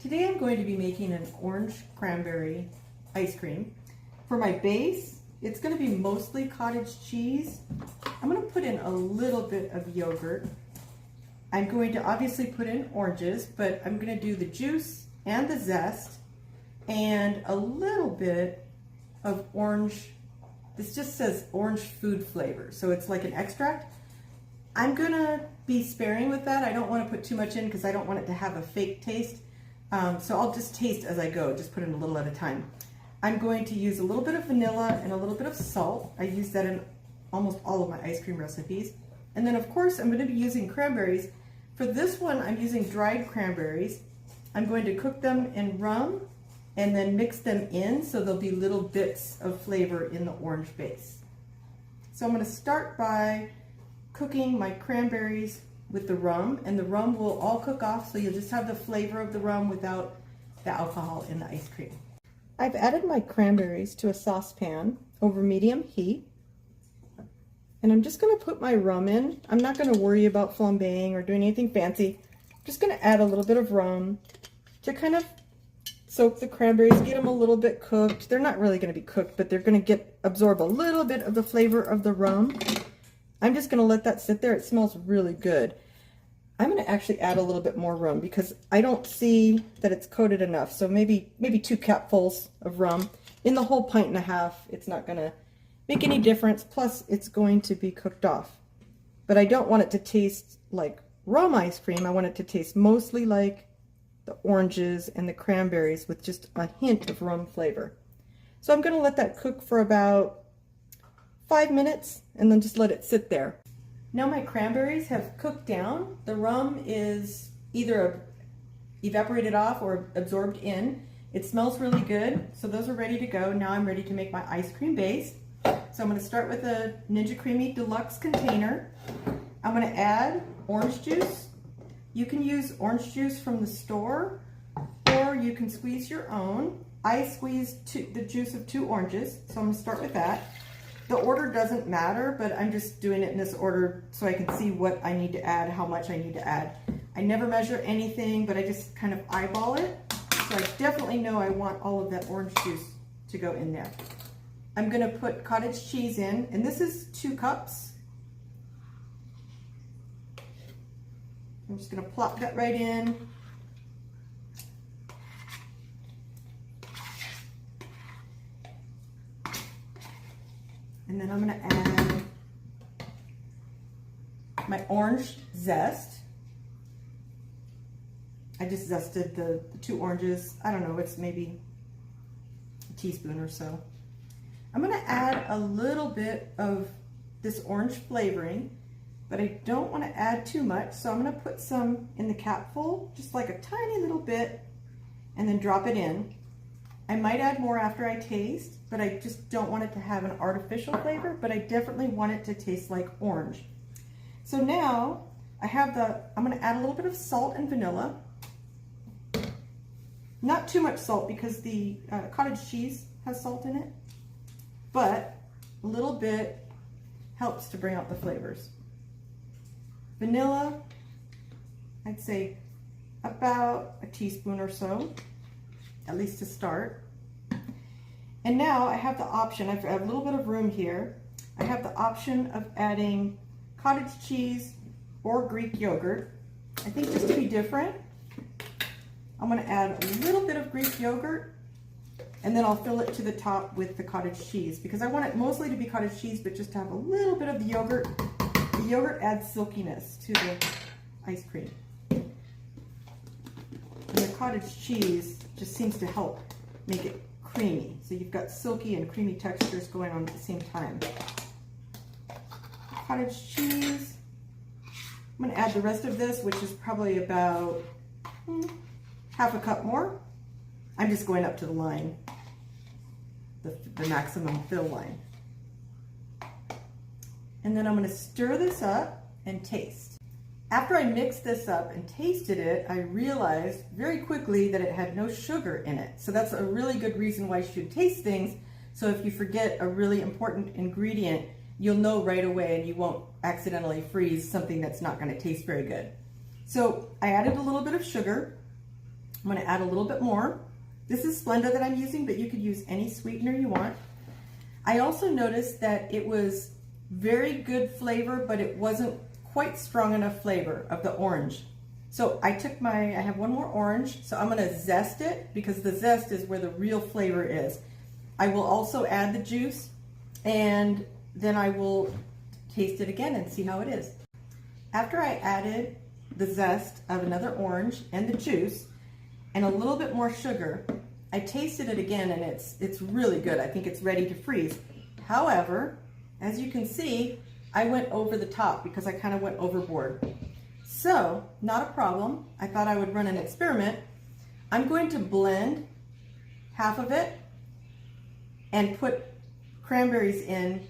Today I'm going to be making an orange cranberry ice cream. For my base, it's going to be mostly cottage cheese. I'm going to put in a little bit of yogurt. I'm going to obviously put in oranges, but I'm going to do the juice and the zest and a little bit of orange. This just says orange food flavor, so it's like an extract. I'm going to be sparing with that. I don't want to put too much in because I don't want it to have a fake taste. So I'll just taste as I go, just put in a little at a time. I'm going to use a little bit of vanilla and a little bit of salt. I use that in almost all of my ice cream recipes. And then of course I'm going to be using cranberries. For this one I'm using dried cranberries. I'm going to cook them in rum and then mix them in so there'll be little bits of flavor in the orange base. So I'm going to start by cooking my cranberries with the rum, and the rum will all cook off, so you'll just have the flavor of the rum without the alcohol in the ice cream. I've added my cranberries to a saucepan over medium heat, and I'm just going to put my rum in. I'm not going to worry about flambeing or doing anything fancy. I'm just going to add a little bit of rum to kind of soak the cranberries, get them a little bit cooked. They're not really going to be cooked, but they're going to absorb a little bit of the flavor of the rum. I'm just going to let that sit there. It smells really good. I'm going to actually add a little bit more rum because I don't see that it's coated enough. So maybe 2 cupfuls of rum. In the whole pint and a half, it's not going to make any difference. Plus, it's going to be cooked off. But I don't want it to taste like rum ice cream. I want it to taste mostly like the oranges and the cranberries with just a hint of rum flavor. So I'm going to let that cook for about 5 minutes and then just let it sit there. Now my cranberries have cooked down. The rum is either evaporated off or absorbed in. It smells really good, so those are ready to go. Now I'm ready to make my ice cream base. So I'm going to start with a Ninja CREAMi Deluxe container. I'm going to add orange juice. You can use orange juice from the store or you can squeeze your own. I squeezed the juice of 2 oranges, so I'm going to start with that. The order doesn't matter, but I'm just doing it in this order so I can see what I need to add, how much I need to add. I never measure anything, but I just kind of eyeball it. So I definitely know I want all of that orange juice to go in there. I'm going to put cottage cheese in, and this is 2 cups. I'm just going to plop that right in. And then I'm going to add my orange zest. I just zested the 2 oranges. I don't know, it's maybe a teaspoon or so. I'm going to add a little bit of this orange flavoring, but I don't want to add too much, so I'm going to put some in the capful, just like a tiny little bit, and then drop it in. I might add more after I taste, but I just don't want it to have an artificial flavor, but I definitely want it to taste like orange. So now I'm going to add a little bit of salt and vanilla. Not too much salt because the cottage cheese has salt in it, but a little bit helps to bring out the flavors. Vanilla, I'd say about a teaspoon or so, at least to start. And now I have the option, I have a little bit of room here. I have the option of adding cottage cheese or Greek yogurt. I think just to be different, I'm going to add a little bit of Greek yogurt, and then I'll fill it to the top with the cottage cheese because I want it mostly to be cottage cheese, but just to have a little bit of the yogurt. The yogurt adds silkiness to the ice cream. And the cottage cheese just seems to help make it creamy. So you've got silky and creamy textures going on at the same time. Cottage cheese. I'm going to add the rest of this, which is probably about half a cup more. I'm just going up to the line, the maximum fill line. And then I'm going to stir this up and taste. After I mixed this up and tasted it, I realized very quickly that it had no sugar in it. So that's a really good reason why you should taste things. So if you forget a really important ingredient, you'll know right away and you won't accidentally freeze something that's not going to taste very good. So I added a little bit of sugar. I'm going to add a little bit more. This is Splenda that I'm using, but you could use any sweetener you want. I also noticed that it was very good flavor, but it wasn't quite strong enough flavor of the orange. So I have one more orange, so I'm going to zest it because the zest is where the real flavor is. I will also add the juice, and then I will taste it again and see how it is. After I added the zest of another orange and the juice and a little bit more sugar, I tasted it again, and it's really good. I think it's ready to freeze. However, as you can see, I went over the top because I kind of went overboard. So, not a problem. I thought I would run an experiment. I'm going to blend half of it and put cranberries in,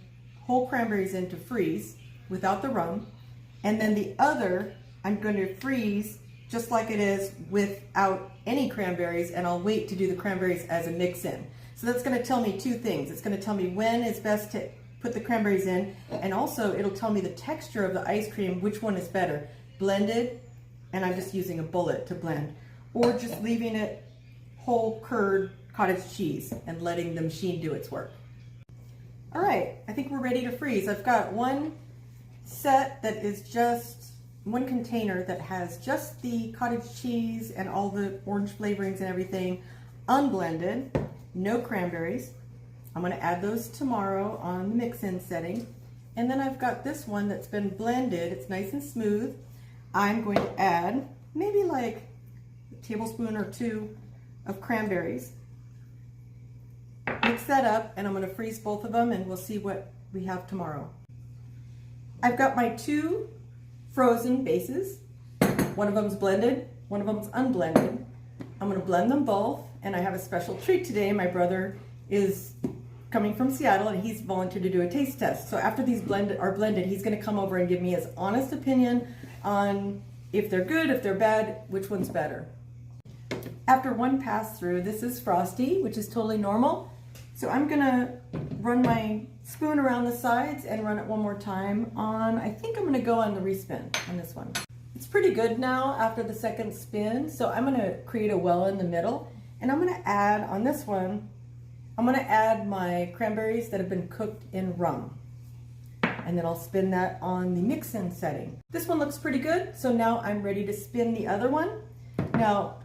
whole cranberries in to freeze without the rum. And then the other, I'm going to freeze just like it is without any cranberries, and I'll wait to do the cranberries as a mix-in. So that's going to tell me two things. It's going to tell me when it's best to put the cranberries in, and also it'll tell me the texture of the ice cream, which one is better, blended, and I'm just using a bullet to blend, or just leaving it whole curd cottage cheese and letting the machine do its work. All right, I think we're ready to freeze. I've got one set that is just one container that has just the cottage cheese and all the orange flavorings and everything, unblended, no cranberries. I'm going to add those tomorrow on the mix-in setting. And then I've got this one that's been blended. It's nice and smooth. I'm going to add maybe like a tablespoon or two of cranberries. Mix that up, and I'm going to freeze both of them, and we'll see what we have tomorrow. I've got my two frozen bases. One of them's blended, one of them's unblended. I'm going to blend them both, and I have a special treat today. My brother is coming from Seattle, and he's volunteered to do a taste test. So after these are blended, he's going to come over and give me his honest opinion on if they're good, if they're bad, which one's better. After one pass through, this is frosty, which is totally normal. So I'm going to run my spoon around the sides and run it one more time on, I think I'm going to go on the respin on this one. It's pretty good now after the second spin, so I'm going to create a well in the middle, and I'm going to add, on this one, I'm going to add my cranberries that have been cooked in rum. And then I'll spin that on the mix-in setting. This one looks pretty good, so now I'm ready to spin the other one. Now,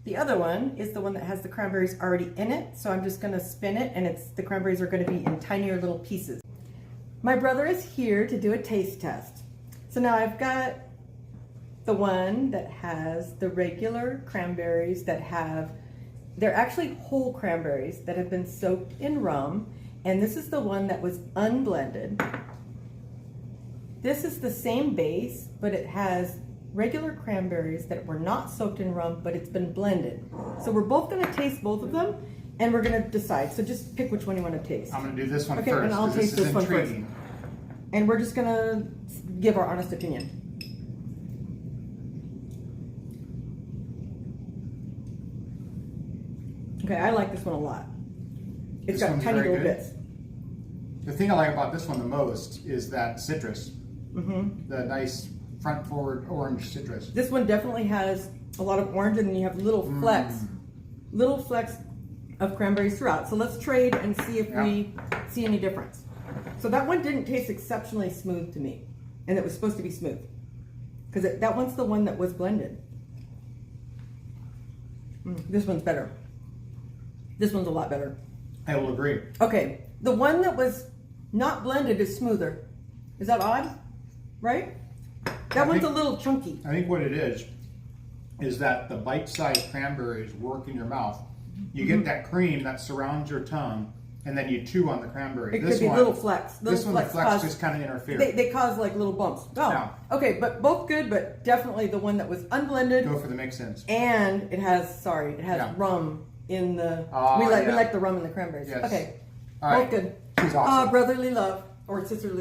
the other one is the one that has the cranberries already in it, so I'm just going to spin it, and the cranberries are going to be in tinier little pieces. My brother is here to do a taste test. So now I've got the one that has the regular cranberries they're actually whole cranberries that have been soaked in rum, and this is the one that was unblended. This is the same base, but it has regular cranberries that were not soaked in rum, but it's been blended. So we're both going to taste both of them, and we're going to decide. So just pick which one you want to taste. I'm going to do this one first. Okay, and I'll taste this one first. And we're just going to give our honest opinion. Okay, I like this one a lot. It's got tiny little bits. The thing I like about this one the most is that citrus. Mm-hmm. The nice front forward orange citrus. This one definitely has a lot of orange, and then you have little flecks of cranberries throughout. So let's trade and see if we see any difference. So that one didn't taste exceptionally smooth to me, and it was supposed to be smooth because that one's the one that was blended. This one's better. This one's a lot better. I will agree. Okay, the one that was not blended is smoother. Is that odd? Right? That one's a little chunky. I think what it is that the bite-sized cranberries work in your mouth. You get that cream that surrounds your tongue, and then you chew on the cranberry. It could be little flecks. This one, the flecks just kind of interfere. They cause like little bumps. Oh, yeah. Okay, but both good, but definitely the one that was unblended. Go for the mix-ins. And it has rum in the. We like the rum in the cranberries. Yes. Okay, all right. both good. She's awesome. Brotherly love or sisterly.